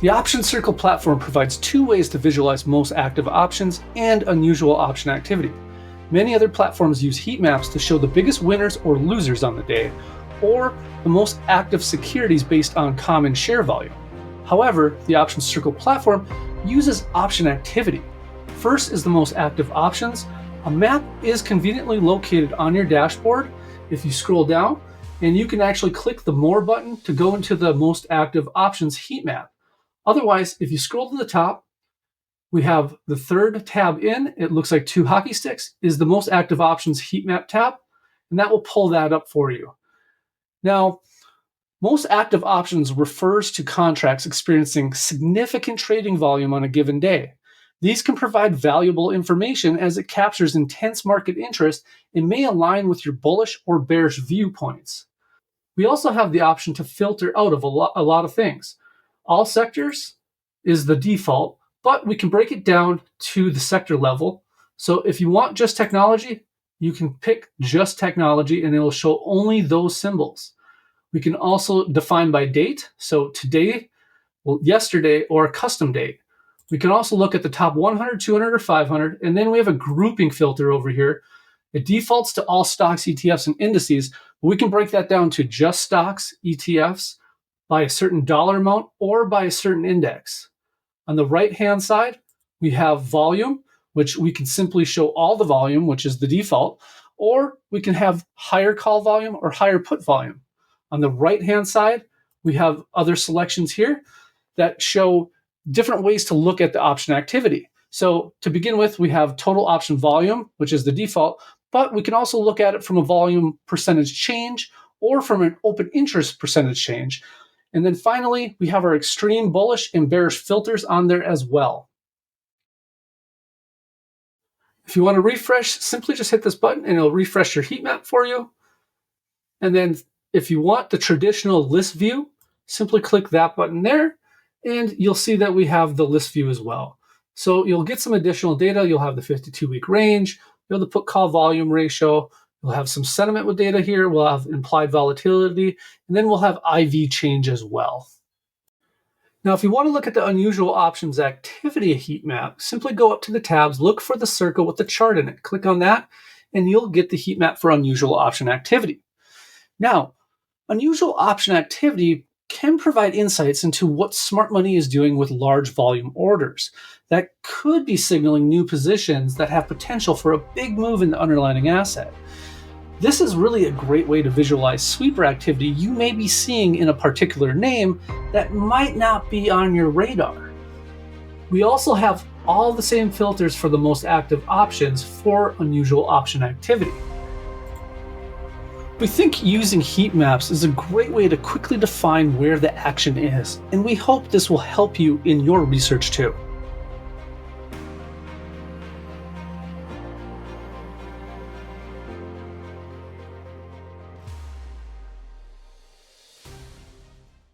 The Option Circle platform provides two ways to visualize most active options and unusual option activity. Many other platforms use heat maps to show the biggest winners or losers on the day, or the most active securities based on common share volume. However, the Option Circle platform uses option activity. First is the most active options. A map is conveniently located on your dashboard if you scroll down, and you can actually click the More button to go into the most active options heat map. Otherwise, if you scroll to the top, we have the third tab in. It looks like two hockey sticks, is the most active options heat map tab, and that will pull that up for you. Now, most active options refers to contracts experiencing significant trading volume on a given day. These can provide valuable information as it captures intense market interest and may align with your bullish or bearish viewpoints. We also have the option to filter out of a lot of things. All sectors is the default, but we can break it down to the sector level. So if you want just technology, you can pick just technology and it will show only those symbols. We can also define by date, so today, yesterday, or a custom date. We can also look at the top 100, 200, or 500, and then we have a grouping filter over here. It defaults to all stocks, ETFs, and indices, but we can break that down to just stocks, ETFs, by a certain dollar amount, or by a certain index. On the right-hand side, we have volume, which we can simply show all the volume, which is the default, or we can have higher call volume or higher put volume. On the right-hand side, we have other selections here that show different ways to look at the option activity. So to begin with, we have total option volume, which is the default, but we can also look at it from a volume percentage change or from an open interest percentage change. And then finally, we have our extreme bullish and bearish filters on there as well. If you want to refresh, simply just hit this button and it'll refresh your heat map for you. And then if you want the traditional list view, simply click that button there, and you'll see that we have the list view as well. So you'll get some additional data. You'll have the 52-week range, you'll have the put-call volume ratio, you'll have some sentiment with data here, we'll have implied volatility, and then we'll have IV change as well. Now, if you want to look at the unusual options activity heat map, simply go up to the tabs, look for the circle with the chart in it, click on that, and you'll get the heat map for unusual option activity. Now, unusual option activity can provide insights into what smart money is doing with large volume orders that could be signaling new positions that have potential for a big move in the underlying asset. This is really a great way to visualize sweeper activity you may be seeing in a particular name that might not be on your radar. We also have all the same filters for the most active options for unusual option activity. We think using heat maps is a great way to quickly define where the action is, and we hope this will help you in your research too.